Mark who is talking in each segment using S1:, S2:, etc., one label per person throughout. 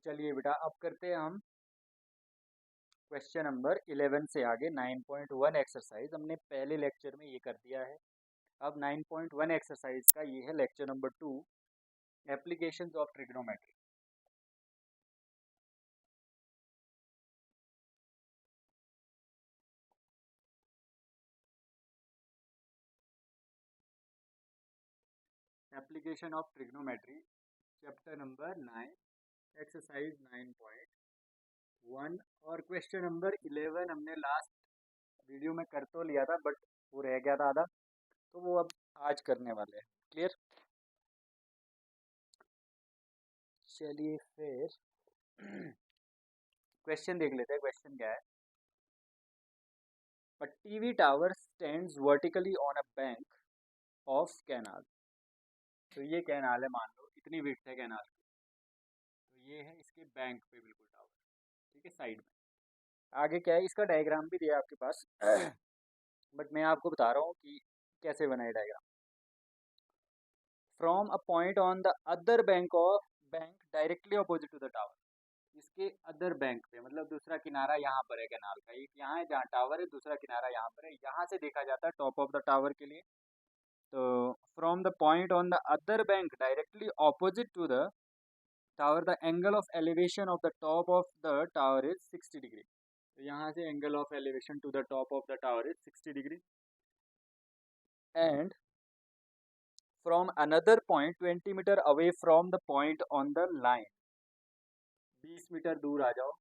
S1: चलिए बेटा, अब करते हैं हम क्वेश्चन नंबर 11 से आगे। 9.1 एक्सरसाइज हमने पहले लेक्चर में ये कर दिया है। अब 9.1 एक्सरसाइज का ये है lecture number 2, applications of trigonometry. Application of trigonometry, chapter number 9, exercise 9.1। और क्वेश्चन नंबर 11 हमने लास्ट वीडियो में कर तो लिया था, बट वो रह गया था आधा, तो वो अब आज करने वाले हैं। क्लियर? चलिए फिर क्वेश्चन देख लेते हैं। क्वेश्चन क्या है? A TV tower stands vertically on a bank of canal। तो ये कैनाल है, मान लो इतनी विड्थ है कैनाल की। तो ये है इसके बैंक पे बिल्कुल टावर, ठीक है, साइड में। आगे क्या है, इसका डायग्राम भी दिया है आपके पास बट मैं आपको बता रहा हूँ कि कैसे बनाए diagram. From a point on the other bank of bank directly opposite to the tower. इसके अदर बैंक पे मतलब दूसरा किनारा यहाँ पर है कैनाल का, एक यहाँ है जहाँ टावर है, दूसरा किनारा यहाँ पर है। यहाँ से देखा जाता है टॉप ऑफ द टावर के लिए। तो from the point on the other bank directly opposite to the tower the angle of elevation of the top of the tower is 60 degree. तो यहाँ से angle of elevation to the top of the tower is 60 degree. And from another point 20 metre away from the point on the line, 20 metre दूर आ जाओ,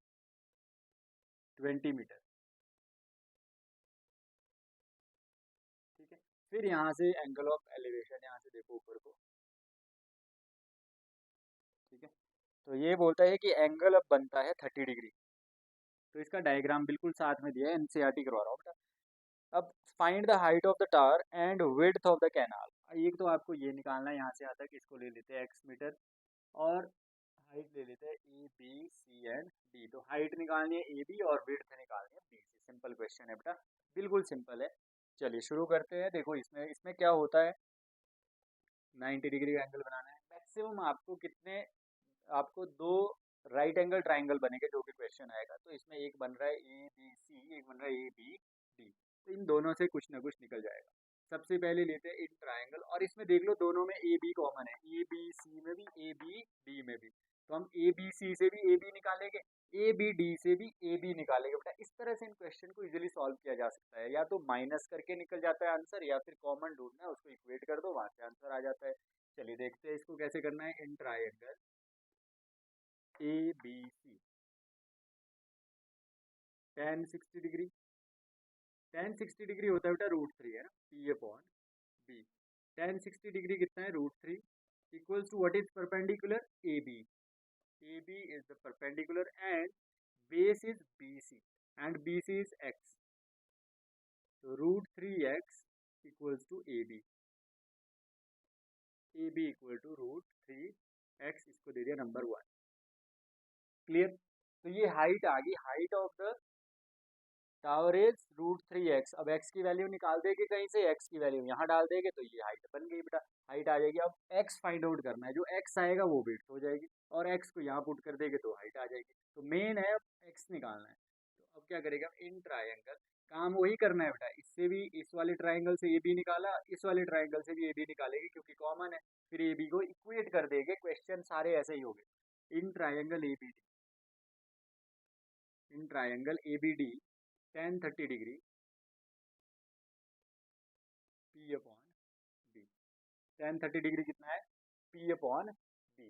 S1: 20 metre, ठीक है। फिर यहाँ से एंगल ऑफ एलिवेशन यहाँ से देखो ऊपर को, ठीक है। तो ये बोलता है कि एंगल अब बनता है 30 डिग्री। तो इसका डायग्राम बिल्कुल साथ में दिया है, एनसीईआरटी करवा रहा हूँ बेटा। अब find the height of the tower and width of the canal. एक तो आपको ये निकालना है, यहाँ से आता है कि इसको ले लेते हैं x मीटर और हाइट ले लेते हैं A B C and D. तो हाइट निकालनी है ए बी और विड्थ निकालनी है बी सी। सिंपल क्वेश्चन है बेटा, बिल्कुल सिंपल है। चलिए शुरू करते हैं। देखो इसमें इसमें क्या होता है, 90 डिग्री का एंगल बनाना है। मैक्सिमम आपको कितने, आपको दो राइट एंगल ट्राइंगल बनेंगे जो कि क्वेश्चन आएगा। तो इसमें एक बन रहा है ए बी सी, एक बन रहा है ए बी डी। तो इन दोनों से कुछ ना कुछ निकल जाएगा। सबसे पहले लेते हैं इन ट्राइंगल, और इसमें देख लो दोनों में ए बी कॉमन है, ए बी सी में भी, ए बी डी में भी। तो हम ए बी सी से भी ए बी निकालेंगे, ए बी डी से भी ए बी निकालेंगे बेटा। इस तरह से इन क्वेश्चन को इजीली सॉल्व किया जा सकता है। या तो माइनस करके निकल जाता है आंसर, या फिर कॉमन ढूंढना है, उसको इक्वेट कर दो, वहां से आंसर आ जाता है। चलिए देखते हैं इसको कैसे करना है। In triangle A B C, tan 60 degree, tan 60 degree होता है बेटा √3 है ना, P upon B. tan 60 degree कितना है, √3 equals to what is perpendicular, A B. A B is the perpendicular and base is B C and B C is x. तो √3x equals to A B. A B equal to √3x, इसको दे दिया number 1। Clear? तो ये height आ गई, height of the tower is √3x। अब x की value निकाल देंगे कहीं से, x की वैल्यू यहाँ डाल देंगे तो ये हाइट बन गई बेटा, हाइट आ जाएगी। अब x फाइंड आउट करना है, जो x आएगा वो विड्थ हो जाएगी, और x को यहाँ पुट कर देंगे तो हाइट आ जाएगी। तो मेन है अब x निकालना है। तो अब क्या करेगा, इन ट्राइंगल काम वही करना है बेटा। इससे भी, इस वाले ट्राइंगल से ए बी निकाला, इस वाले ट्राइंगल से भी ए बी निकालेंगे क्योंकि कॉमन है। फिर ए बी को इक्वेट कर देंगे, क्वेश्चन सारे ऐसे ही हो गए। In triangle A B D, in triangle A B D tan 30 degree P upon B. tan 30 degree कितना है, पी अपॉन बी।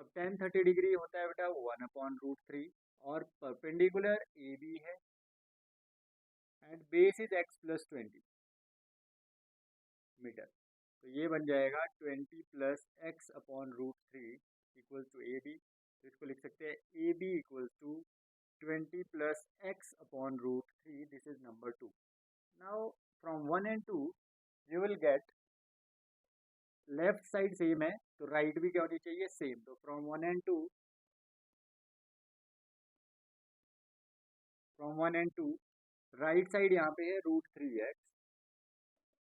S1: अब tan 30 डिग्री होता है बेटा 1/√3, और परपेंडिकुलर ए बी है and base is x + 20 metre. तो ये बन जाएगा 20 + x/√3 equals to A B. तो इसको लिख सकते हैं A B equals to 20 + x/√3, this is number 2। Now from 1 and 2 you will get, left side same है तो राइट भी क्या होनी चाहिए, सेम। तो from 1 and 2, from 1 and 2 right side यहाँ पे है √3x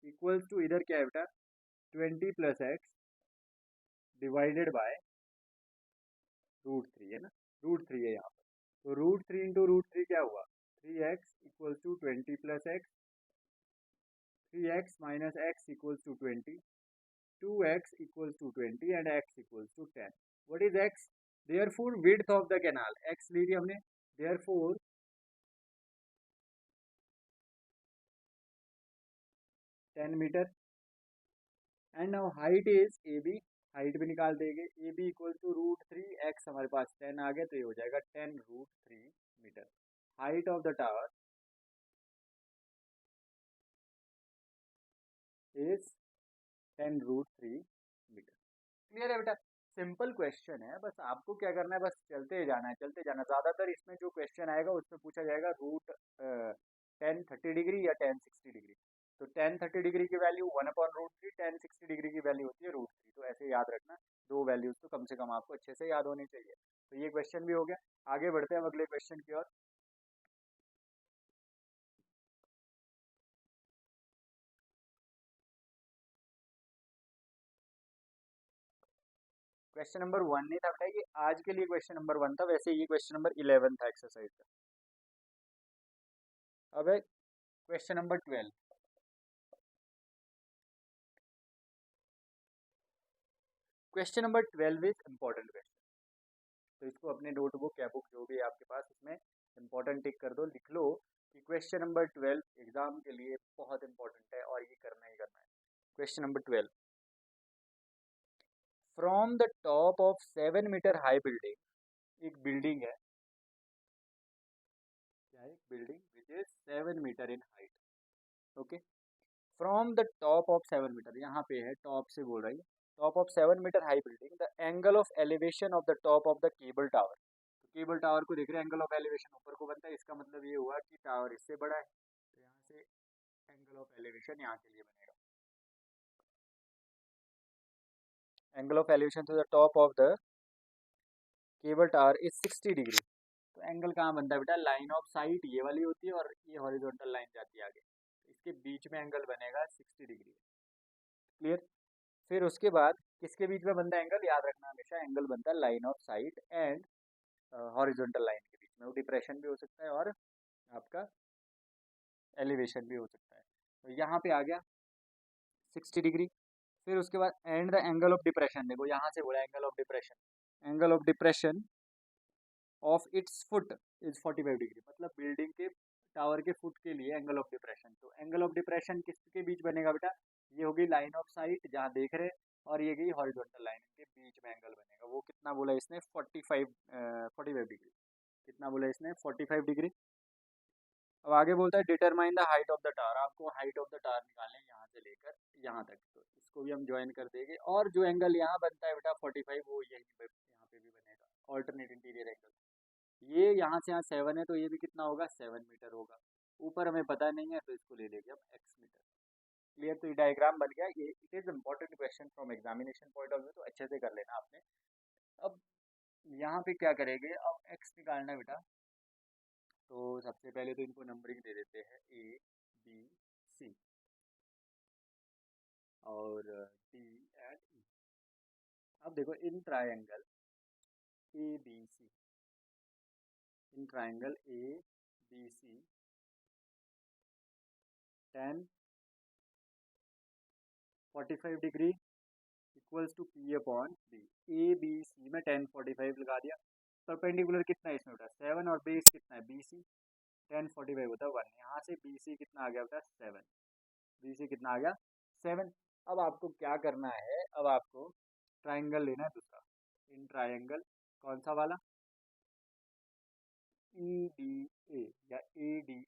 S1: इक्वल्स टू, इधर क्या है बेटा 20 + x डिवाइडेड बाय √3 है ना, √3 है यहाँ पर। तो √3 इंटू √3 क्या हुआ, 3x equals to 20 plus x, 3x minus x equals to 20, 2x equals to 20 and x equals to 10. What is x? Therefore width of the canal, x ली थी हमने, therefore 10 metre, and now height is AB, height भी निकाल देंगे, AB equals to √3, x हमारे पास 10 आ गया, तो ये हो जाएगा 10√3 metre. Height of the tower is 10√3 metre. Clear है बेटा, सिंपल क्वेश्चन है, बस आपको क्या करना है, बस चलते जाना है, चलते जाना। ज़्यादातर इसमें जो क्वेश्चन आएगा उसमें पूछा जाएगा रूट 10 30 डिग्री या 10 60 डिग्री। तो 10 30 डिग्री की वैल्यू 1/√3, 10 60 डिग्री की वैल्यू होती है √3। तो ऐसे याद रखना, दो वैल्यूज तो कम से कम आपको अच्छे से याद होनी चाहिए। तो ये क्वेश्चन भी हो गया, आगे बढ़ते हैं अगले क्वेश्चन की ओर। क्वेश्चन नंबर 1 नहीं था बेटा, ये आज के लिए क्वेश्चन नंबर 1 था, वैसे ये क्वेश्चन नंबर 11 था एक्सरसाइज का। अब है question number 12। Question number 12 is important question, तो इसको अपने नोटबुक या बुक जो भी है आपके पास उसमें इम्पोर्टेंट टिक कर दो, लिख लो कि क्वेश्चन नंबर 12 एग्जाम के लिए बहुत इंपॉर्टेंट है और ये करना ही करना है। Question number 12, from the top of 7 metre high building, एक बिल्डिंग है, क्या है, building which is 7 metre in height, okay. From the top of 7 metre, यहाँ पे है टॉप से बोल रही है, top of 7 metre high building, the angle of elevation of the top of the cable tower. तो केबल टावर को देख रहे हैं, एंगल ऑफ एलिवेशन ऊपर को बनता है, इसका मतलब ये हुआ कि टावर इससे बड़ा है, तो यहाँ से एंगल ऑफ एलिवेशन यहाँ के लिए बनेगा, angle of elevation to the top of the cable tower is 60 degree. तो एंगल कहाँ बनता है बेटा, लाइन ऑफ साइट ये वाली होती है और ये हॉरिजॉन्टल लाइन जाती है आगे, तो इसके बीच में एंगल बनेगा 60 डिग्री। क्लियर। फिर उसके बाद किसके बीच में बनता है एंगल, याद रखना हमेशा एंगल बनता है line of site and horizontal line के बीच में, वो डिप्रेशन भी हो सकता है और आपका एलिवेशन भी हो सकता है। तो यहाँ पे आ गया 60 डिग्री। फिर उसके बाद and the angle of depression, देखो यहाँ से बोला angle of depression, angle of depression of its foot is 45 degree, मतलब बिल्डिंग के टावर के फुट के लिए एंगल ऑफ डिप्रेशन। तो एंगल ऑफ डिप्रेशन किसके बीच बनेगा बेटा, ये होगी लाइन ऑफ साइट जहाँ देख रहे, और ये गई हॉरिजॉन्टल लाइन के बीच में एंगल बनेगा। वो कितना बोला इसने, 45 डिग्री। कितना बोला इसने, 45 डिग्री। अब आगे बोलता है determine the height of the tower, आपको हाइट ऑफ द टावर निकालना है यहाँ से लेकर यहाँ तक, तो इसको भी हम ज्वाइन कर देंगे, और जो एंगल यहाँ बनता है बेटा 45, वो यही पे यहाँ पे भी बनेगा, ऑल्टरनेट इंटीरियर एंगल। ये यहाँ से यहाँ 7 है, तो ये भी कितना होगा, 7 मीटर होगा। ऊपर हमें पता नहीं है, तो इसको ले लेंगे हम x मीटर। क्लियर, तो ये डायग्राम बन गया। ये it is important question from examination point of view, तो अच्छे से कर लेना आपने। अब यहाँ पे क्या करेंगे, अब x निकालना है बेटा, तो सबसे पहले तो इनको नंबरिंग दे देते हैं, A B C और D एंड E। अब देखो in triangle ABC, in triangle ABC tan 45 degree equals to P upon B। ABC में tan 45 लगा दिया, परपेंडिकुलर कितना है इसमें बेटा, 7, और बेस कितना है BC, tan 45 होता है 1, यहाँ से BC कितना आ गया बेटा 7, BC कितना आ गया 7। अब आपको क्या करना है, अब आपको ट्राइंगल लेना है दूसरा, इन ट्राइंगल कौन सा वाला, EDA या ADE।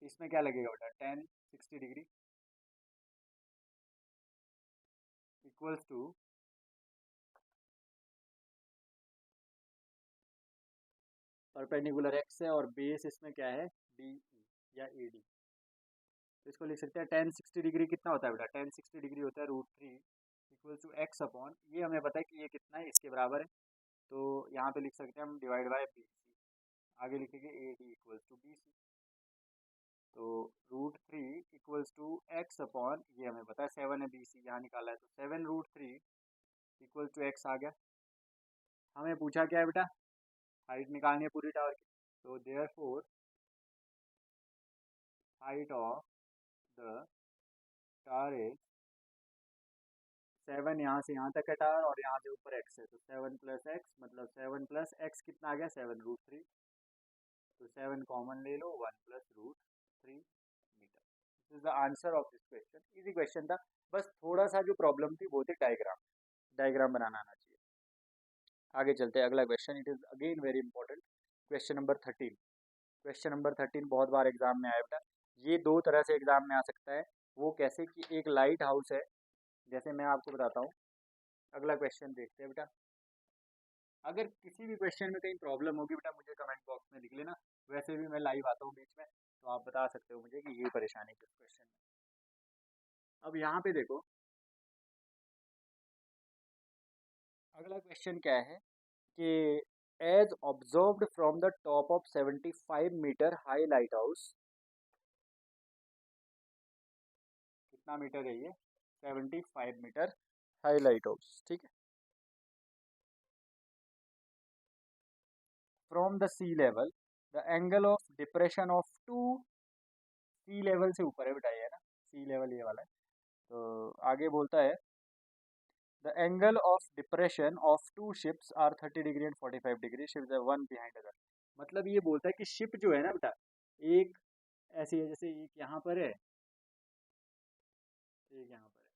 S1: इसमें क्या लगेगा बेटा, tan 60 degree equals to perpendicular x है और बेस इसमें क्या है DE या AD। तो इसको लिख सकते हैं tan 60 डिग्री कितना होता है बेटा, tan 60 डिग्री होता है √3 इक्वल्स टू x अपॉन, ये हमें पता है कि ये कितना है, इसके बराबर है, तो यहाँ पे लिख सकते हैं हम डिवाइड बाय BC, आगे लिखेंगे AD इक्वल्स टू BC। तो √3 इक्वल्स टू x अपॉन, ये हमें पता है 7 है, BC यहाँ निकाला है, तो 7 √3 इक्वल टू एक्स आ गया। हमें पूछा क्या है बेटा, हाइट निकालनी है पूरी टावर की। तो therefore height of the tower is 7, यहाँ से यहाँ तक है टावर और यहाँ से ऊपर एक्स है, तो 7 प्लस एक्स मतलब 7 प्लस एक्स कितना आ गया 7√3। तो 7 कॉमन ले लो, 1 plus √3 metre. This is the answer of this question. Easy question था, बस थोड़ा सा जो प्रॉब्लम थी वो थी डायग्राम, डायग्राम बनाना आना चाहिए। आगे चलते हैं, अगला question, it is again very important, question number 13। Question number 13 बहुत बार एग्जाम में आया बेटा। ये दो तरह से एग्जाम में आ सकता है। वो कैसे कि एक लाइट हाउस है, जैसे मैं आपको बताता हूँ। अगला क्वेश्चन देखते हैं बेटा। अगर किसी भी क्वेश्चन में कहीं प्रॉब्लम होगी बेटा मुझे कमेंट बॉक्स में लिख लेना, वैसे भी मैं लाइव आता हूँ बीच में, तो आप बता सकते हो मुझे कि ये परेशानी किस क्वेश्चन में। अब यहाँ पे देखो, अगला क्वेश्चन क्या है कि as observed from the top of 75 metre high lighthouse, कितना मीटर है ये, 75 मीटर हाई लाइट हाउस, ठीक है। From the sea level the angle of depression of two, sea level से ऊपर है बेटा ये, है ना, सी लेवल ये वाला है। तो आगे बोलता है the angle of depression of two ships are 30 degree and 45 degree, ships are one behind other. मतलब ये बोलता है कि शिप जो है ना बेटा, एक ऐसी है, जैसे एक यहाँ पर है, एक यहाँ पर है,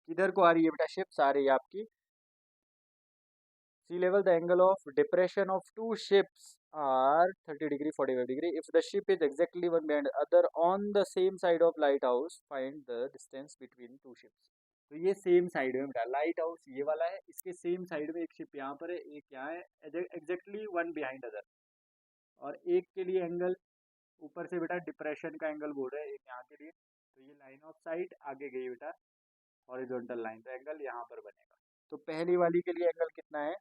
S1: किधर को आ रही है बेटा, शिप्स आ रही है आपकी sea level, the angle of depression of two ships are 30 degree 45 degree. If the ship is exactly one behind the other on the same side of lighthouse, find the distance between two ships. तो ये same side में बेटा, light house ये वाला है, इसके same side में एक शिप यहाँ पर है, एक यहाँ है, एग्जैक्टली वन बिहाइंड अदर। और एक के लिए एंगल ऊपर से बेटा डिप्रेशन का एंगल बोल रहे हैं, एक यहाँ के लिए, तो ये लाइन ऑफ साइट आगे गई बेटा हॉरिजॉन्टल लाइन, तो एंगल यहाँ पर बनेगा। तो पहली वाली के लिए एंगल कितना है,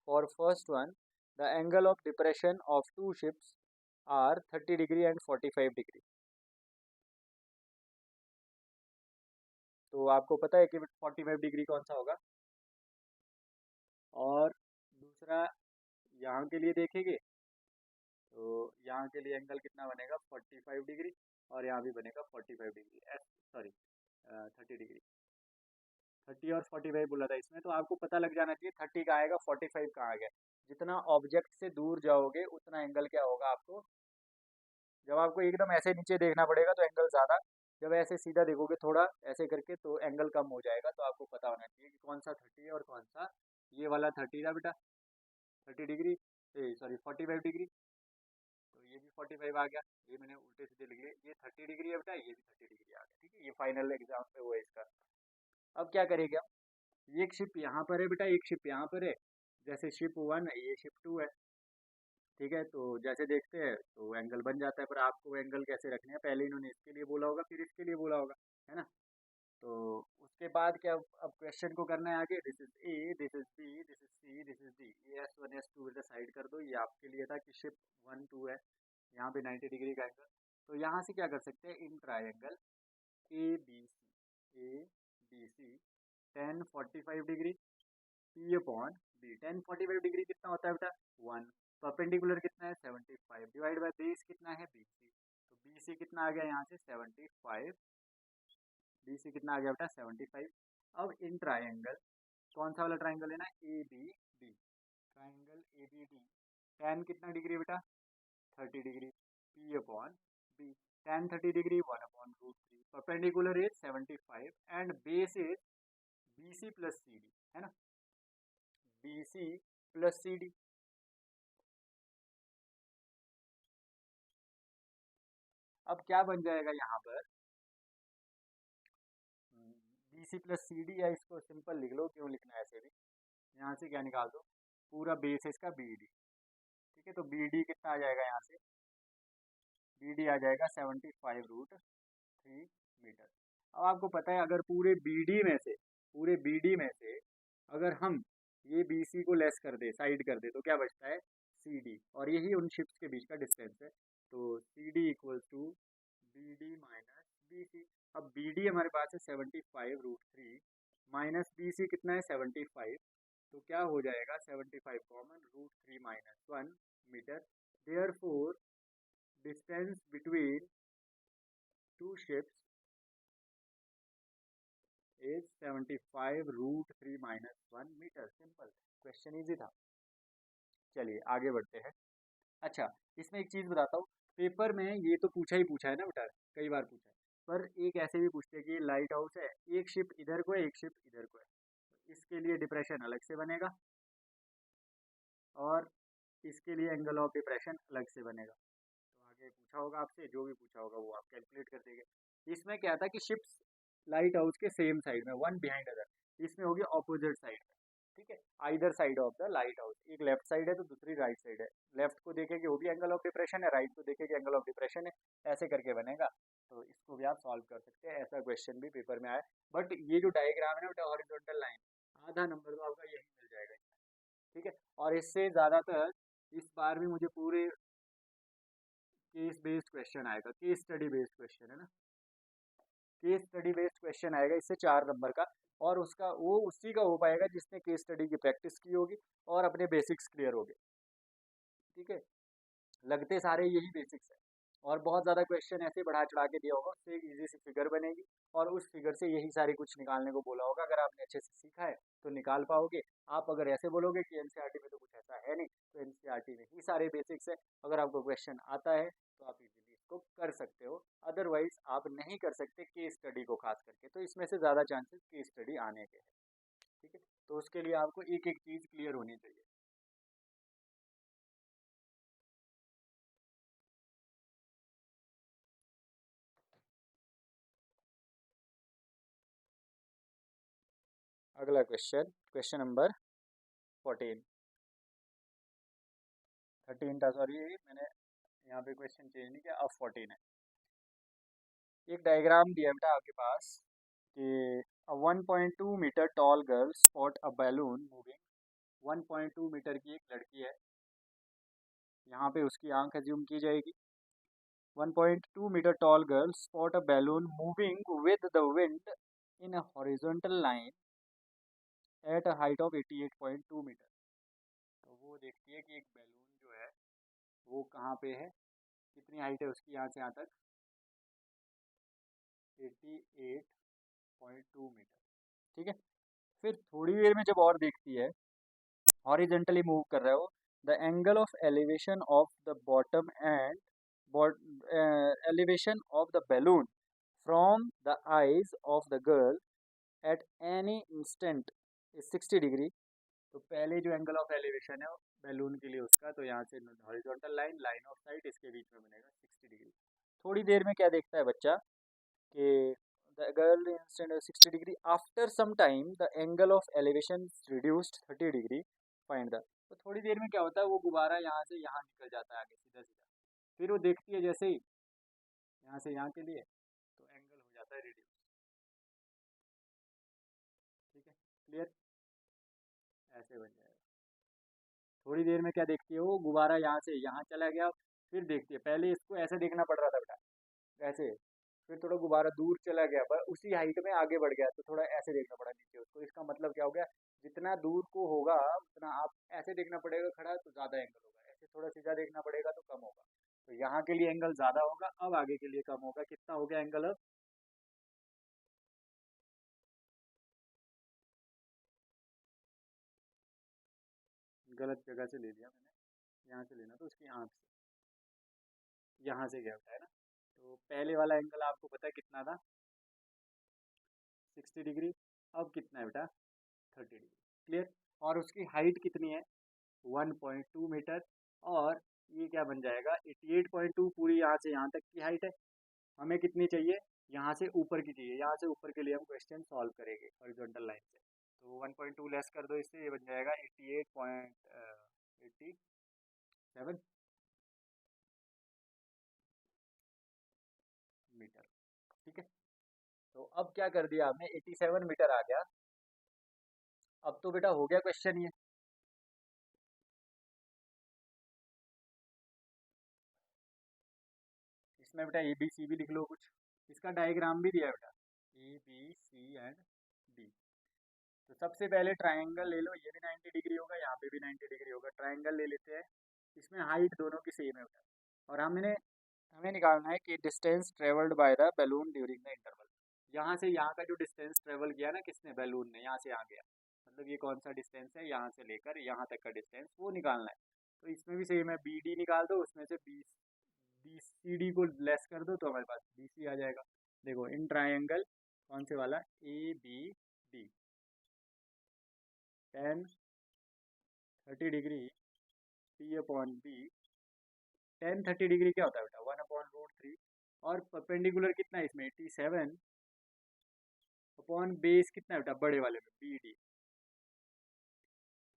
S1: for first one, the angle of depression of two ships are 30 degree and 45 degree. तो आपको पता है कि 45 डिग्री कौन सा होगा। और दूसरा यहाँ के लिए देखेंगे तो यहाँ के लिए एंगल कितना बनेगा 45 डिग्री, और यहाँ भी बनेगा 45 डिग्री, सॉरी 30 डिग्री। 30 और 45 बोला था इसमें, तो आपको पता लग जाना चाहिए 30 का आएगा 45 कहाँ आ गया। जितना ऑब्जेक्ट से दूर जाओगे उतना एंगल क्या होगा आपको, जब आपको एकदम ऐसे नीचे देखना पड़ेगा तो एंगल ज़्यादा, जब ऐसे सीधा देखोगे थोड़ा ऐसे करके तो एंगल कम हो जाएगा। तो आपको पता होना चाहिए कि कौन सा 30 है और कौन सा, ये वाला 30 था बेटा 30 डिग्री, सॉरी 45 डिग्री, तो ये भी 45 आ गया, ये मैंने उल्टे सीधे लिख लिया, ये 30 डिग्री है बेटा, ये भी 30 डिग्री आ गया, ठीक है। ये फाइनल एग्जाम पे वो है इसका। अब क्या करेंगे हम, एक शिप यहाँ पर है बेटा, एक शिप यहाँ पर है, जैसे शिप 1 है ये शिप 2 है, ठीक है। तो जैसे देखते हैं तो एंगल बन जाता है, पर आपको एंगल कैसे रखने हैं, पहले इन्होंने इसके लिए बोला होगा फिर इसके लिए बोला होगा, है ना। तो उसके बाद क्या, अब क्वेश्चन को करना है आगे, this is A, this is B, this is C, this is D, ये S1 S2 इधर साइड कर दो, ये आपके लिए था कि शिप 1 2 है, यहाँ पे 90 डिग्री का एंगल। तो यहाँ से क्या कर सकते हैं, in triangle A B C tan 45 degree P upon B, tan 45 degree कितना होता है बेटा 1, परपेंडिकुलर कितना है 75, डिवाइड बाय बेस कितना है BC, तो BC कितना आ गया यहाँ से 75, BC कितना आ गया बेटा 75। अब इन ट्राइंगल, कौन सा वाला ट्राइंगल है ना ABD, ट्राइंगल ABD, टेन कितना डिग्री बेटा 30 degree P upon B, ten 30 degree 1/√3, perpendicular is 75 and base is BC plus CD, है ना, BC प्लस CD। अब क्या बन जाएगा यहाँ पर, BC प्लस CD, या इसको सिंपल लिख लो, क्यों लिखना है ऐसे भी, यहाँ से क्या निकाल दो, पूरा बेस है इसका BD, ठीक है। तो BD कितना आ जाएगा यहाँ से, BD आ जाएगा 75√3 मीटर। अब आपको पता है अगर पूरे BD में से अगर हम ये BC को लेस कर दे, साइड कर दे, तो क्या बचता है CD, और यही उन शिप्स के बीच का डिस्टेंस है। तो CD equals to BD minus BC। अब BD हमारे पास है 75√3 माइनस बी सी कितना है 75, तो क्या हो जाएगा 75 common √3 - 1 metre. Therefore distance between two ships is 75 √3 - 1 metre. Simple, question easy था। चलिए आगे बढ़ते हैं। अच्छा, इसमें एक चीज़ बताता हूँ, पेपर में ये तो पूछा ही पूछा है ना बेटा, कई बार पूछा है, पर एक ऐसे भी पूछते हैं कि लाइट हाउस है, एक शिप इधर को है एक शिप इधर को है, तो इसके लिए डिप्रेशन अलग से बनेगा और इसके लिए एंगल ऑफ डिप्रेशन अलग से बनेगा। तो आगे पूछा होगा आपसे, जो भी पूछा होगा वो आप कैलकुलेट कर देंगे। इसमें क्या था कि शिप्स लाइट हाउस के सेम साइड में, वन बिहाइंड अदर, इसमें होगी ऑपोजिट साइड में। ठीक है, either side of the light house, एक लेफ्ट साइड है तो दूसरी राइट साइड है, लेफ्ट को देखेंगे वो भी एंगल ऑफ डिप्रेशन है, राइट को देखेंगे एंगल ऑफ डिप्रेशन है, ऐसे करके बनेगा। तो इसको भी आप सॉल्व कर सकते हैं, ऐसा क्वेश्चन भी पेपर में आया। बट ये जो डायग्राम है ना बेटा, हॉरिजॉन्टल लाइन, आधा नंबर तो आपका यही मिल जाएगा। ठीक है, और इससे ज़्यादातर इस बार भी मुझे पूरे केस बेस्ड क्वेश्चन आएगा, केस स्टडी बेस्ड क्वेश्चन है ना, केस स्टडी बेस्ड क्वेश्चन आएगा इससे 4 नंबर का, और उसका वो उसी का हो पाएगा जिसने केस स्टडी की प्रैक्टिस की होगी और अपने बेसिक्स क्लियर हो गए। ठीक है, लगते सारे यही बेसिक्स है, और बहुत ज़्यादा क्वेश्चन ऐसे बढ़ा चढ़ा के दिया होगा, उससे एक ईजी सी फिगर बनेगी और उस फिगर से यही सारी कुछ निकालने को बोला होगा। अगर आपने अच्छे से सीखा है तो निकाल पाओगे। आप अगर ऐसे बोलोगे कि एनसीईआरटी में तो कुछ ऐसा है नहीं, तो एनसीईआरटी में ही सारे बेसिक्स है, अगर आपको क्वेश्चन आता है तो आप इजीली इसको कर सकते हो, अदरवाइज आप नहीं कर सकते केस स्टडी को खास करके, तो इसमें से ज़्यादा चांसेस केस स्टडी आने के हैं। ठीक है, तो उसके लिए आपको एक एक चीज़ क्लियर होनी चाहिए। अगला क्वेश्चन, क्वेश्चन नंबर 14, 13 था, सॉरी मैंने यहाँ पे क्वेश्चन चेंज नहीं किया, अब 14 है। एक डायग्राम दिया बेटा आपके पास कि 1.2 metre tall girl spot a balloon moving. 1.2 metre की एक लड़की है, यहाँ पे उसकी आंख एज्यूम की जाएगी। 1.2 metre tall girl spot a balloon moving with the wind in a horizontal line at a height of 88.2 metre. तो वो देखती है कि एक बैलून जो है वो कहाँ पे है, कितनी हाइट है उसकी यहाँ से यहाँ तक, 88.2 मीटर। ठीक है, फिर थोड़ी देर में जब और देखती है, हॉरिजेंटली मूव कर रहा है वो, the angle of elevation of the bottom and elevation of the balloon from the eyes of the girl at any instant is 60 degree. तो पहले जो एंगल ऑफ एलिवेशन है बैलून के लिए उसका, तो यहाँ से horizontal line, line of site, इसके बीच में बनेगा 60 डिग्री। थोड़ी देर में क्या देखता है बच्चा कि the girl instant 60 degree, after some time the angle of elevation is reduced 30 degree, find the। तो थोड़ी देर में क्या होता है, वो गुब्बारा यहाँ से यहाँ निकल जाता है आगे सीधा सीधा, फिर वो देखती है जैसे ही यहाँ से यहाँ के लिए, तो एंगल हो जाता है रिड्यूस। ठीक है, क्लियर, ऐसे बन जाएगा। थोड़ी देर में क्या देखती है, वो गुब्बारा यहाँ से यहाँ चला गया, फिर देखती है, पहले इसको ऐसे देखना पड़ रहा था बेटा, ऐसे, फिर थोड़ा गुब्बारा दूर चला गया पर उसी हाइट में आगे बढ़ गया, तो थोड़ा ऐसे देखना पड़ा नीचे उसको। इसका मतलब क्या हो गया, जितना दूर को होगा उतना आप ऐसे देखना पड़ेगा खड़ा, तो ज़्यादा एंगल होगा, ऐसे थोड़ा सीधा देखना पड़ेगा तो कम होगा। तो यहाँ के लिए एंगल ज़्यादा होगा, अब आगे के लिए कम होगा। कितना हो गया एंगल अब, गलत जगह से ले लिया मैंने, यहाँ से लेना तो उसकी आँख से, यहाँ से गया होता है ना। तो पहले वाला एंगल आपको पता है कितना था, 60 डिग्री, अब कितना है बेटा 30 डिग्री। क्लियर, और उसकी हाइट कितनी है 1.2 मीटर, और ये क्या बन जाएगा 88.2, पूरी यहाँ से यहाँ तक की हाइट है। हमें कितनी चाहिए, यहाँ से ऊपर की चाहिए, यहाँ से ऊपर के लिए हम क्वेश्चन सॉल्व करेंगे हॉरिजॉन्टल लाइन से। तो 1.2 लेस कर दो इससे, ये बन जाएगा 88.87 मीटर। ठीक है, तो अब क्या कर दिया आपने, 87 मीटर आ गया। अब तो बेटा हो गया क्वेश्चन ये, इसमें बेटा ए बी सी भी लिख लो कुछ, इसका डायग्राम भी दिया है बेटा, A B C and D. सबसे पहले ट्रायंगल ले लो, ये भी 90 डिग्री होगा, यहाँ पे भी 90 डिग्री होगा। ट्रायंगल ले लेते हैं, इसमें हाइट दोनों की सेम है बेटा, और हमें निकालना है कि distance travelled by the balloon during the interval. यहाँ से यहाँ का जो डिस्टेंस ट्रेवल किया ना किसने, बैलून ने, यहाँ से यहाँ गया, मतलब ये कौन सा डिस्टेंस है, यहाँ से लेकर यहाँ तक का डिस्टेंस, वो निकालना है। तो इसमें भी सेम है, बी डी निकाल दो, उसमें से बी सी डी को लेस कर दो तो हमारे पास बी सी आ जाएगा। देखो इन ट्राइंगल कौन से वाला, A B D, tan 30 degree P upon B. Tan 30 degree क्या होता है बेटा, 1/√3, और परपेंडिकुलर कितना है इसमें, 87 अपॉन बेस कितना है बेटा बड़े वाले में, बी डी।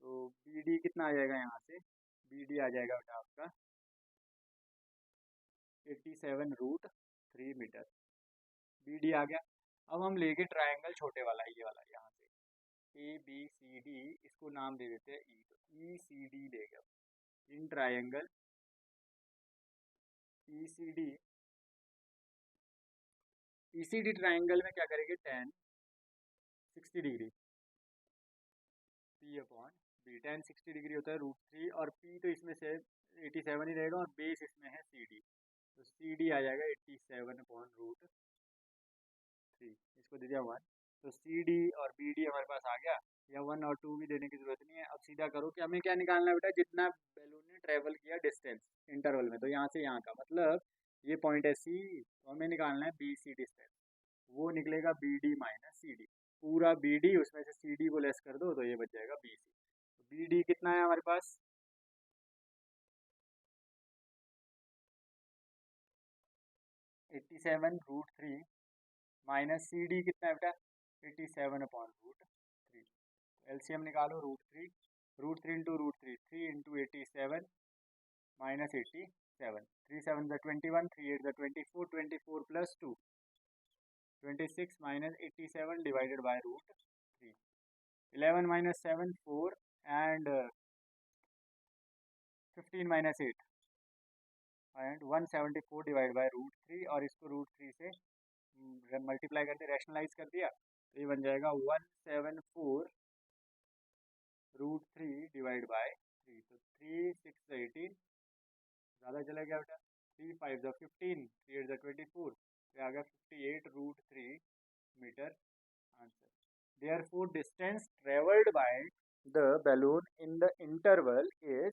S1: तो बी डी कितना आ जाएगा यहाँ से, बी डी आ जाएगा बेटा आपका 87√3 मीटर, बी डी आ गया। अब हम लेंगे ट्रायंगल छोटे वाला, ये वाला, यहाँ से ए बी सी डी, इसको नाम दे देते हैं ई, तो ई सी डी लेगा in triangle E C D. E C D triangle में क्या करेंगे, tan 60 degree P upon B, tan 60 degree होता है √3, और पी तो इसमें से 87 ही रहेगा, और बेस इसमें है सी डी, तो सी डी आ जाएगा 87/√3, इसको दे दिया 1। तो सी डी और बी डी हमारे पास आ गया, या 1 और 2 भी देने की जरूरत नहीं है। अब सीधा करो कि हमें क्या निकालना है बेटा, जितना बैलून ने ट्रेवल किया डिस्टेंस इंटरवल में, तो यहाँ से यहाँ का मतलब ये पॉइंट है सी, तो हमें निकालना है बी सी डिस्टेंस, वो निकलेगा B D minus C D, पूरा बी डी, उसमें से सी डी को लेस कर दो तो ये बच जाएगा बी सी। बी डी कितना है हमारे पास, 87√3 माइनस सी डी कितना है बेटा, 87/√3। एलसीएम निकालो, √3 into √3, 3 into 87 minus 87, 3 7 21, 3 8 24, 24 plus 2 26 minus 87 divided by √3, 11 minus 7 4 and 15 minus 8 and 174 divide by √3, और इसको √3 से मल्टीप्लाई करके रैशनलाइज कर दिया, तो ये बन जाएगा 174√3 डिवाइड बाय 3, तो 3 6 18, ज़्यादा चला गया बेटा, 3 5 15, 3 8 24, तो आ गया 58√3 metre answer. Therefore distance traveled by the balloon in the interval is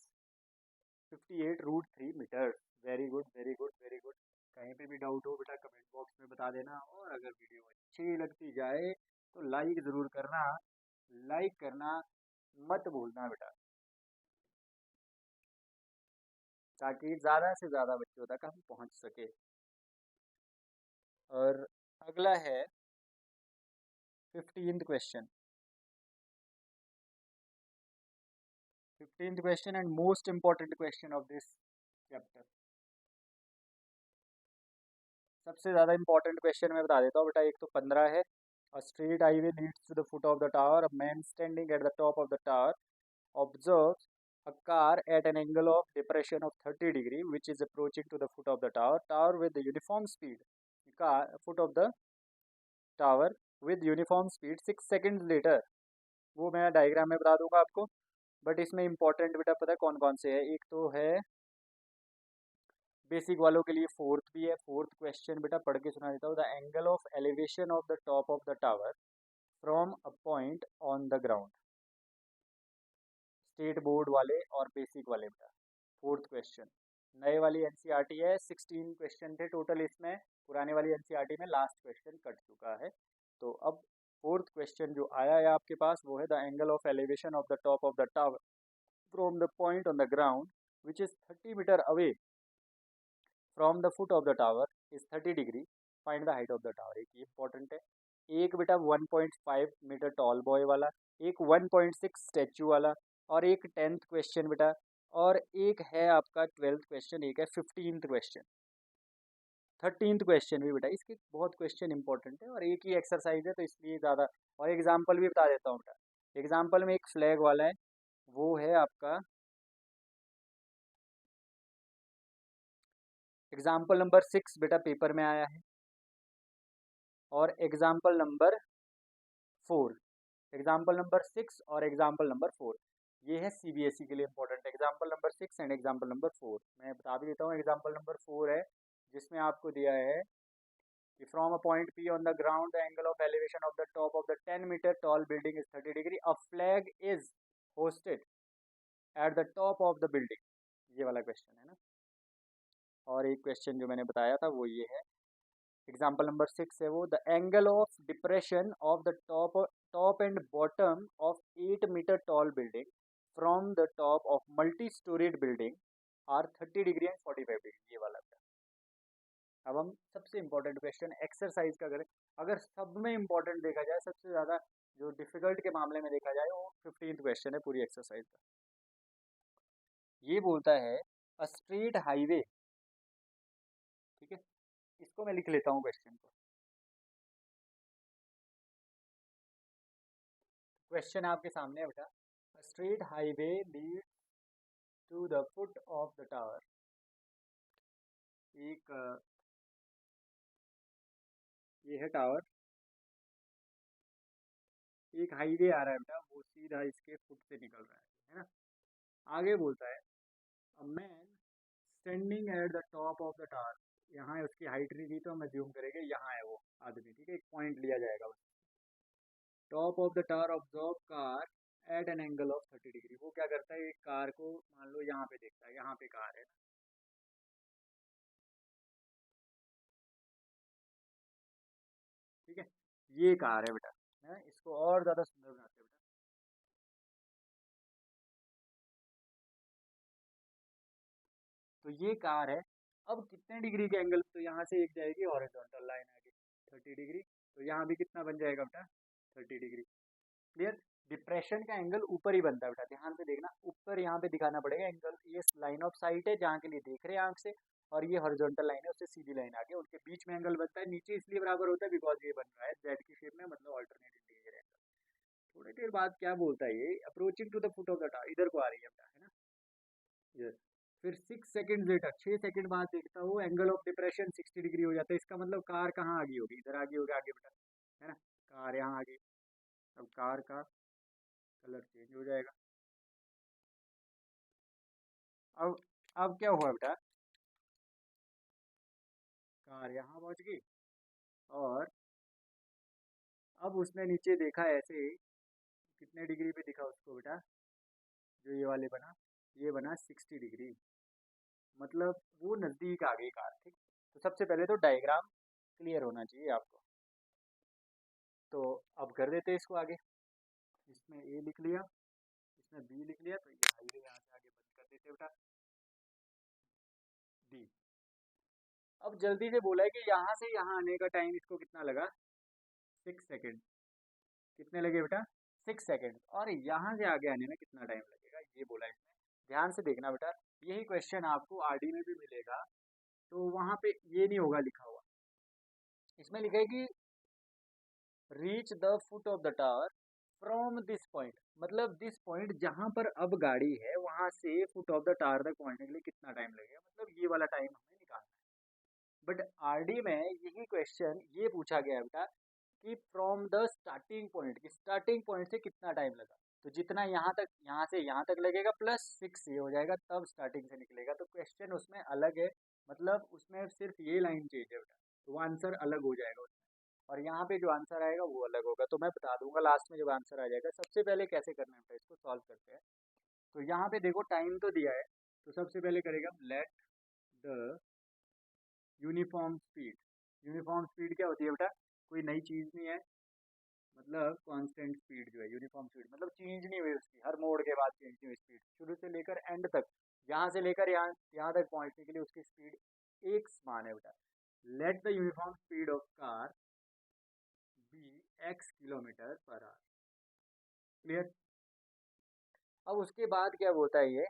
S1: 58√3 metre. Very good very good very good. कहीं पे भी डाउट हो बेटा कमेंट बॉक्स में बता देना, और अगर वीडियो अच्छी लगती जाए तो लाइक ज़रूर करना, लाइक करना मत भूलना बेटा, ताकि ज़्यादा से ज़्यादा बच्चों तक हम पहुंच सके। और अगला है 15th question, 15th question and most important question of this chapter. सबसे ज़्यादा इंपॉर्टेंट क्वेश्चन मैं बता देता हूँ बेटा, एक तो 15 है, a straight highway leads to the foot of the tower, a man standing at the top of the tower observes a car at an angle of depression of 30 degree which is approaching to the foot of the tower with the uniform speed, foot of the tower with uniform speed 6 seconds later। वो मैं diagram में बता दूंगा आपको, but इसमें important बेटा पता है कौन कौन से है, एक तो है बेसिक वालों के लिए, फोर्थ भी है। फोर्थ क्वेश्चन बेटा पढ़ के सुना देता हूँ, the angle of elevation of the top of the tower from a point on the ground, state board वाले और बेसिक वाले बेटा। फोर्थ क्वेश्चन नए वाली एनसीईआरटी है, 16 क्वेश्चन थे टोटल इसमें, पुराने वाली एनसीईआरटी में लास्ट क्वेश्चन कट चुका है। तो अब फोर्थ क्वेश्चन जो आया है आपके पास वो है the angle of elevation of the top of the tower from the point on the ground which is 30 metre away from the foot of the tower is 30 degree, find the height of the tower. एक ये important है, एक बेटा 1.5 metre tall boy वाला, एक 1.6 statue वाला, और एक 10th क्वेश्चन बेटा, और एक है आपका 12th क्वेश्चन, एक है 15th क्वेश्चन, 13th क्वेश्चन भी बेटा। इसके बहुत क्वेश्चन इंपॉर्टेंट है और एक ही एक्सरसाइज है तो इसलिए ज़्यादा, और एग्जाम्पल भी बता देता हूँ बेटा। एग्जाम्पल में एक फ्लैग वाला है, वो है आपका एग्जाम्पल नंबर 6 बेटा, पेपर में आया है, और एग्जाम्पल नंबर 4 एग्जाम्पल नंबर 6 और एग्जाम्पल नंबर 4, ये है सीबीएसई के लिए important example number 6 and example number 4। मैं बता भी देता हूँ, एग्जाम्पल नंबर 4 है जिसमें आपको दिया है कि from a point P on the ground the angle of elevation of the top of the 10 metre tall building is 30 degree, a flag is hoisted at the top of the building. ये वाला question है ना। और एक question जो मैंने बताया था वो ये है, एग्जाम्पल नंबर 6 है वो, the angle of depression of the top and bottom of 8 metre tall building from the top of multi storied building are 30 degree and 45 degree. ये वाला था। अब हम सबसे इम्पोर्टेंट क्वेश्चन एक्सरसाइज का करें। अगर सब में इम्पोर्टेंट देखा जाए, सबसे ज़्यादा जो डिफिकल्ट के मामले में देखा जाए, वो 15th क्वेश्चन है पूरी एक्सरसाइज का। ये बोलता है अ स्ट्रेट हाईवे, ठीक है, इसको मैं लिख लेता हूँ क्वेश्चन को। क्वेश्चन आपके सामने है बेटा, a straight highway lead to the foot of the tower. एक ये है टावर, एक हाईवे आ रहा है बेटा, वो सीधा इसके फुट से निकल रहा है ना। आगे बोलता है अ man standing at the top of the tower. यहाँ है, उसकी हाइट नहीं दी तो हम अज्यूम करेंगे यहाँ है वो आदमी, ठीक है, एक पॉइंट लिया जाएगा उसका। Top of the tower observe car eight an angle of 30 degree. वो क्या करता है, एक कार को मान लो यहाँ पे देखता है, यहाँ पे कार है, ठीक है, ये कार है बेटा, है इसको और ज़्यादा सुंदर बनाते हैं बेटा। तो ये कार है, अब कितने डिग्री के एंगल, तो यहाँ से एक जाएगी हॉरिजॉन्टल लाइन आगे 30 डिग्री, तो यहाँ भी कितना बन जाएगा बेटा 30 डिग्री। क्लियर। डिप्रेशन का एंगल ऊपर ही बनता है बेटा, ध्यान से देखना, ऊपर यहाँ पे दिखाना पड़ेगा एंगल। ये लाइन ऑफ साइट है जहाँ के लिए देख रहे हैं आंख से, और ये हॉरिजॉन्टल लाइन है, उससे सीधी लाइन आगे, उनके बीच में एंगल बनता है। नीचे इसलिए बराबर होता है बिकॉज ये बन रहा है जेड की शेप में, मतलब ऑल्टरनेट इंटीरियर एंगल। थोड़ी देर बाद क्या बोलता है ये, approaching to the foot of the tower, इधर को आ रही है बेटा, है ना ये। फिर 6 सेकेंड लेटर, 6 सेकेंड बाद देखता हूँ एंगल ऑफ डिप्रेशन 60 डिग्री हो जाता है। इसका मतलब कार कहाँ आ गई होगी, इधर आ गई होगी आगे बेटा, है ना, कार यहाँ आ गई। अब कार का कलर चेंज हो जाएगा। अब अब क्या हुआ बेटा, कार यहाँ पहुँच गई, और अब उसने नीचे देखा ऐसे, कितने डिग्री पे दिखा उसको बेटा, जो ये वाले बना, ये बना 60 डिग्री, मतलब वो नज़दीक आ गई कार, ठीक। तो सबसे पहले तो डायग्राम क्लियर होना चाहिए आपको। तो अब कर देते हैं इसको आगे, इसमें ए लिख लिया, इसमें बी लिख लिया, तो ये हाईवे यहाँ से आगे बंद कर देते बेटा, डी। अब जल्दी से बोला है कि यहाँ से यहाँ आने का टाइम इसको कितना लगा, 6 सेकेंड। कितने लगे बेटा, 6 सेकेंड। और यहाँ से आगे आने में कितना टाइम लगेगा, ये बोला है इसमें। ध्यान से देखना बेटा, यही क्वेश्चन आपको आरडी में भी मिलेगा, तो वहाँ पे ये नहीं होगा लिखा हुआ, इसमें लिखा है कि reach the foot of the tower from this point, मतलब दिस पॉइंट जहाँ पर अब गाड़ी है वहाँ से फुट ऑफ द टावर तक पहुँचने के लिए कितना टाइम लगेगा, मतलब ये वाला टाइम हमें निकालना है। बट आरडी में यही क्वेश्चन ये पूछा गया है बेटा कि फ्रॉम द स्टार्टिंग पॉइंट, कि स्टार्टिंग पॉइंट से कितना टाइम लगा, तो जितना यहाँ तक, यहाँ से यहाँ तक लगेगा प्लस 6 ये हो जाएगा, तब स्टार्टिंग से निकलेगा। तो क्वेश्चन उसमें अलग है, मतलब उसमें सिर्फ ये लाइन चेंज है बेटा, तो वो आंसर अलग हो जाएगा उसमें, और यहाँ पे जो आंसर आएगा वो अलग होगा। तो मैं बता दूंगा लास्ट में जब आंसर आ जाएगा। सबसे पहले कैसे करना है बेटा, इसको सॉल्व करते हैं। तो यहाँ पे देखो टाइम तो दिया है, तो सबसे पहले करेगा late the uniform speed. Uniform speed क्या होती है बेटा, कोई नई चीज़ नहीं है, मतलब कांस्टेंट स्पीड जो है यूनिफॉर्म स्पीड, मतलब चेंज नहीं हुई उसकी, हर मोड़ के बाद चेंज नहीं हुई स्पीड, शुरू से लेकर एंड तक, यहाँ से लेकर यहाँ तक पहुँचने के लिए उसकी स्पीड एक समान है बेटा। Let the uniform speed of car be x kilometre per hour. Clear. अब उसके बाद क्या बोलता है ये,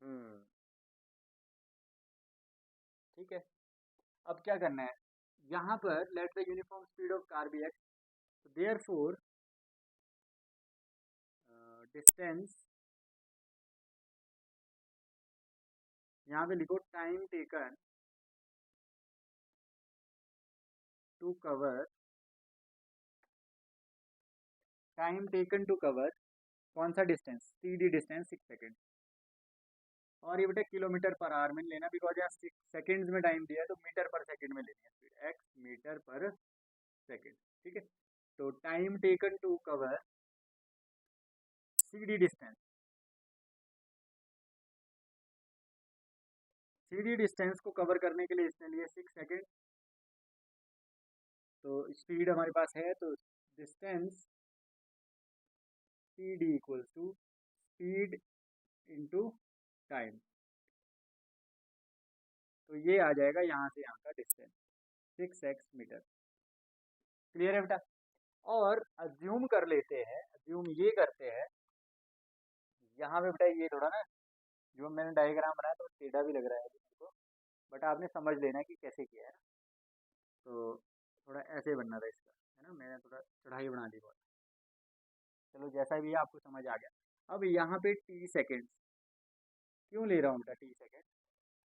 S1: हम्म, ठीक है। अब क्या करना है, यहाँ पर let the uniform speed of car be x, therefore distance, यहाँ पे लिखो time taken to cover time taken to cover कौन सा डिस्टेंस, CD डिस्टेंस 6 सेकेंड। और ये बेटा किलोमीटर पर आवर में लेना, बिकॉज यहाँ 6 सेकेंड्स में टाइम दिया है तो मीटर पर सेकेंड में लेनी है speed, x metre per second. ठीक है, तो time taken to cover CD distance, CD distance को कवर करने के लिए इसने लिए 6 सेकेंड। तो स्पीड हमारे पास है, तो distance CD equals to speed into time, तो ये आ जाएगा यहाँ से यहाँ का डिस्टेंस 6x मीटर। क्लियर है बेटा। और अज्यूम कर लेते हैं, अज्यूम ये करते हैं यहाँ पे बेटा, ये थोड़ा ना जो मैंने डायग्राम बनाया तो टेढ़ा भी लग रहा है मेरे को, बट आपने समझ लेना कि कैसे किया है। तो थोड़ा ऐसे बनना था इसका, है ना, मैंने थोड़ा चढ़ाई बना दी बहुत। चलो जैसा भी है आपको समझ आ गया। अब यहाँ पे t सेकेंड्स क्यों ले रहा हूँ बेटा, t सेकेंड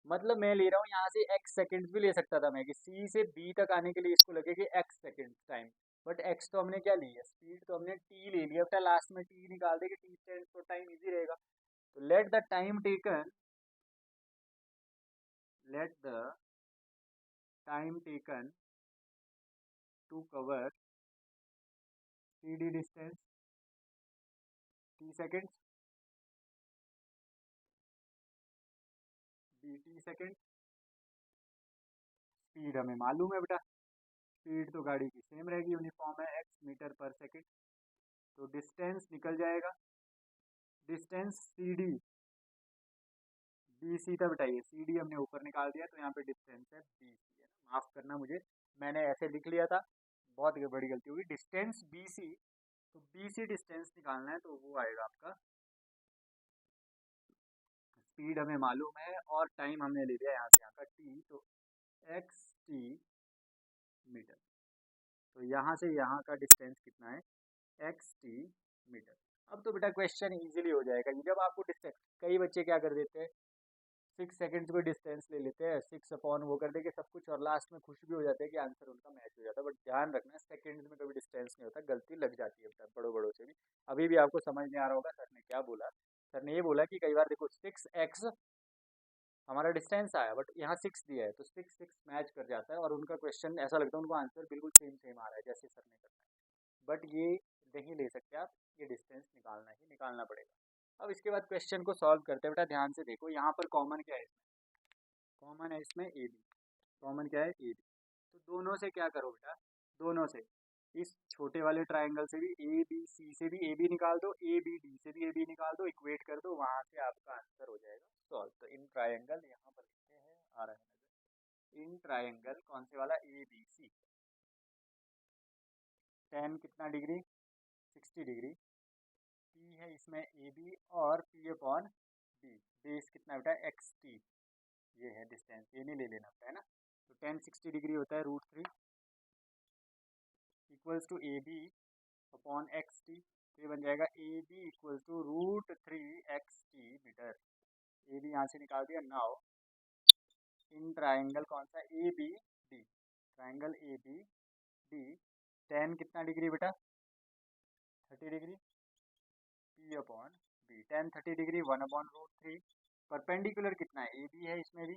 S1: मतलब मैं ले रहा हूँ यहाँ से x सेकेंड्स भी ले सकता था मैं, कि C से B तक आने के लिए इसको लगेगी x second time, but x तो हमने क्या ली है, स्पीड तो हमने t ले लिया बेटा, लास्ट में t निकाल देंगे, t स्टैंड तो टाइम इजी रहेगा। तो let the time taken to cover CD distance t second, dt second. Speed हमें मालूम है बेटा, स्पीड तो गाड़ी की सेम रहेगी, यूनिफॉर्म है, x मीटर पर सेकेंड। तो डिस्टेंस निकल जाएगा, डिस्टेंस CD, BC था बेटा, ये CD हमने ऊपर निकाल दिया, तो यहाँ पे डिस्टेंस है BC, है ना, माफ करना मुझे, मैंने ऐसे लिख लिया था, बहुत बड़ी गलती होगी। डिस्टेंस BC, तो BC डिस्टेंस निकालना है, तो वो आएगा आपका, स्पीड हमें मालूम है और टाइम हमने ले लिया यहाँ से यहाँ का t, तो xt मीटर। तो यहाँ से यहाँ का डिस्टेंस कितना है, xt मीटर। अब तो बेटा क्वेश्चन इजीली हो जाएगा, जब आपको डिस्टेंस, कई बच्चे क्या कर देते हैं 6 सेकंड्स में डिस्टेंस ले लेते हैं, 6 अपॉन वो कर देंगे सब कुछ, और लास्ट में खुश भी हो जाते हैं कि आंसर उनका मैच हो जाता है, बट ध्यान रखना सेकंड्स में कभी डिस्टेंस नहीं होता, गलती लग जाती है बेटा बड़ों बड़ों से भी। अभी भी आपको समझ नहीं आ रहा होगा सर ने क्या बोला, सर ने ये बोला कि कई बार देखो 6x हमारा डिस्टेंस आया, बट यहाँ 6 दिया है, तो 6 मैच कर जाता है, और उनका क्वेश्चन ऐसा लगता है उनको आंसर बिल्कुल सेम आ रहा है जैसे सर ने करना है, बट ये नहीं ले सकते आप, ये डिस्टेंस निकालना ही निकालना पड़ेगा। अब इसके बाद क्वेश्चन को सॉल्व करते हैं बेटा, ध्यान से देखो, यहाँ पर कॉमन क्या है, कॉमन है इसमें AB, कॉमन क्या है AB, तो दोनों से क्या करो बेटा, दोनों से इस छोटे वाले ट्रायंगल से भी ABC से भी AB निकाल दो, ABD से भी AB निकाल दो, इक्वेट कर दो, वहां से आपका आंसर हो जाएगा सॉल्व। तो इन ट्रायंगल यहाँ पर लिखते हैं, आ रहा है नजर, इन ट्रायंगल कौन से वाला, ABC, tan कितना डिग्री, 60 डिग्री, P है इसमें AB और P अपॉन B, बेस कितना बेटा XT, ये है डिस्टेंस, ये नहीं ले लेना होता है ना, तो tan 60 डिग्री होता है √3 equals to AB upon XT, तो ये बन जाएगा AB equals to √3XT metre. AB यहाँ से निकाल दिया। नाउ इन ट्राइंगल कौन सा, ABD, ट्राइंगल ABD, tan कितना डिग्री बेटा 30 degree, P upon B, tan 30 degree 1/√3, perpendicular कितना है AB है इसमें भी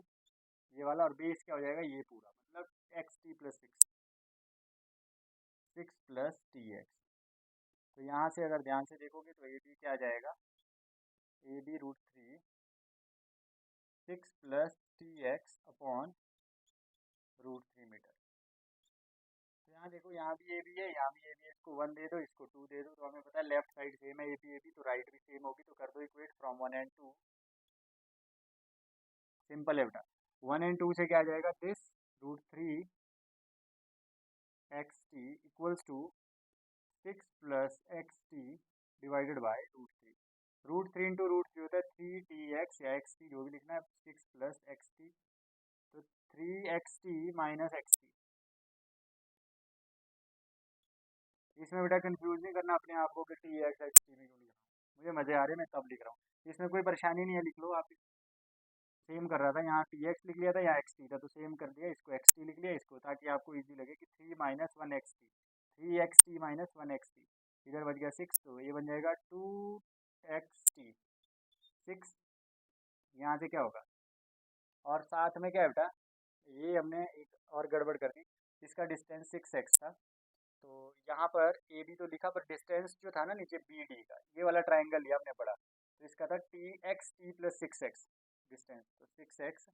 S1: ये वाला, और बेस क्या हो जाएगा ये पूरा, मतलब XT प्लस 6 प्लस TX। तो यहाँ से अगर ध्यान से देखोगे तो AB क्या आ जाएगा, AB √3 6 plus TX upon √3 metre. तो यहाँ देखो, यहाँ भी AB है, यहाँ भी AB है, इसको 1 दे दो, इसको 2 दे दो, तो हमें पता है लेफ्ट साइड सेम है AB तो राइट भी सेम होगी, तो कर दो इक्वेट फ्रॉम 1 एंड 2, सिंपल है बेटा। 1 एंड 2 से क्या आ जाएगा, this √3XT equals to 6 plus XT divided by √3, √3 into √3 होता है 3TX या XT जो भी लिखना है, 6 प्लस XT, तो 3XT माइनस XT। इसमें बेटा कंफ्यूज नहीं करना अपने आप को कि TX XT में क्यों लिख रहा हूँ, मुझे मजे आ रहे हैं मैं तब लिख रहा हूँ, इसमें कोई परेशानी नहीं है, लिख लो आप, सेम कर रहा था, यहाँ TX लिख लिया था, यहाँ XT था, तो सेम कर दिया, इसको XT लिख लिया इसको, ताकि आपको इजी लगे कि 3 minus 1 XT, 3XT minus 1 XT, इधर बच गया 6, तो ये बन जाएगा 2xt 6। यहाँ से क्या होगा, और साथ में क्या है बेटा, ये हमने एक और गड़बड़ कर दी, इसका डिस्टेंस 6x था, तो यहाँ पर ए बी तो लिखा, पर डिस्टेंस जो था ना नीचे बी डी का, ये वाला ट्राइंगल लिया हमने बड़ा, तो इसका था टी प्लस 6x डिस्टेंस, तो 6x,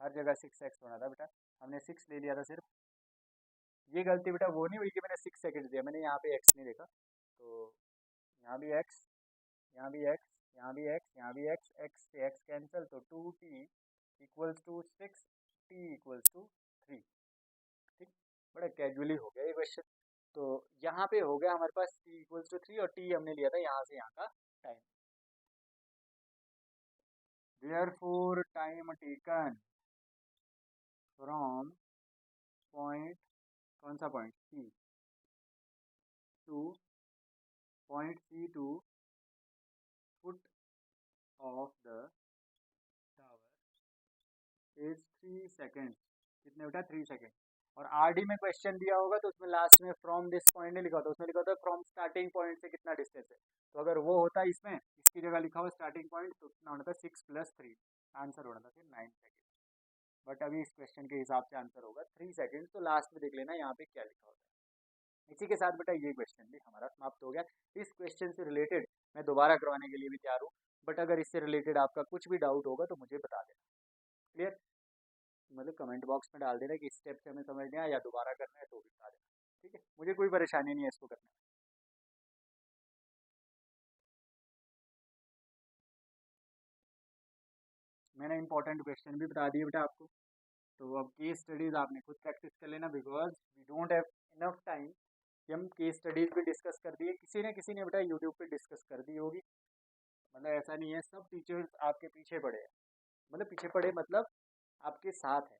S1: हर जगह 6x होना था बेटा, हमने 6 ले लिया था सिर्फ। ये गलती बेटा वो नहीं हुई कि मैंने 6 सेकेंड दिया, मैंने यहाँ पे x नहीं देखा, तो यहाँ भी x, यहाँ भी x, यहाँ भी x, यहाँ भी x, x से x कैंसिल, तो 2t equals to 6, t equals to 3। ठीक, बड़ा कैजुअली हो गया ये क्वेश्चन। तो यहाँ पे हो गया हमारे पास t इक्वल्स टू 3, और t हमने लिया था यहाँ से यहाँ का time. Therefore time taken from point, कौन सा पॉइंट, C to point C to foot of the tower is 3 second. कितने बेटा, 3 सेकेंड। और आरडी में क्वेश्चन दिया होगा तो उसमें लास्ट में फ्रॉम दिस पॉइंट नहीं लिखा होता, उसमें लिखा होता फ्रॉम स्टार्टिंग पॉइंट से कितना डिस्टेंस है, तो अगर वो होता इसमें, इसकी जगह लिखा हुआ स्टार्टिंग पॉइंट, तो कितना होना था 6+3, आंसर होना था फिर 9 सेकेंड। बट अभी इस क्वेश्चन के हिसाब से आंसर होगा 3 सेकेंड, तो लास्ट में देख लेना यहाँ पे क्या लिखा होता है। इसी के साथ बेटा ये क्वेश्चन भी हमारा समाप्त हो गया। इस क्वेश्चन से रिलेटेड मैं दोबारा करवाने के लिए भी तैयार हूँ, बट अगर इससे रिलेटेड आपका कुछ भी डाउट होगा तो मुझे बता देना। क्लियर, मतलब कमेंट बॉक्स में डाल देना कि इस स्टेप से हमें समझ नहीं आया या दोबारा करना है तो भी बता देना। ठीक है, मुझे कोई परेशानी नहीं है इसको करने में। मैंने इंपॉर्टेंट क्वेश्चन भी बता दिए बेटा आपको, तो अब केस स्टडीज़ आपने खुद प्रैक्टिस कर लेना, because we don't have enough time कि हम केस स्टडीज़ भी डिस्कस कर दिए, किसी ने बेटा यूट्यूब पे डिस्कस कर दी होगी, मतलब ऐसा नहीं है, सब टीचर्स आपके पीछे पड़े हैं, मतलब पीछे पड़े मतलब आपके साथ है।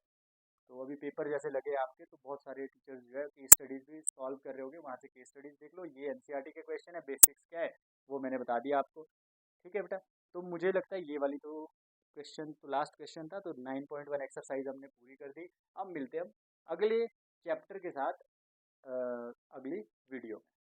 S1: तो अभी पेपर जैसे लगे आपके, तो बहुत सारे टीचर्स जो है केस स्टडीज़ भी सॉल्व कर रहे होंगे, वहाँ से केस स्टडीज़ देख लो। ये एनसीईआरटी के क्वेश्चन है, बेसिक्स क्या है वो मैंने बता दिया आपको। ठीक है बेटा, तो मुझे लगता है ये वाली तो क्वेश्चन तो लास्ट क्वेश्चन था, तो 9.1 एक्सरसाइज हमने पूरी कर दी। अब मिलते हैं हम अगले चैप्टर के साथ अगली वीडियो में।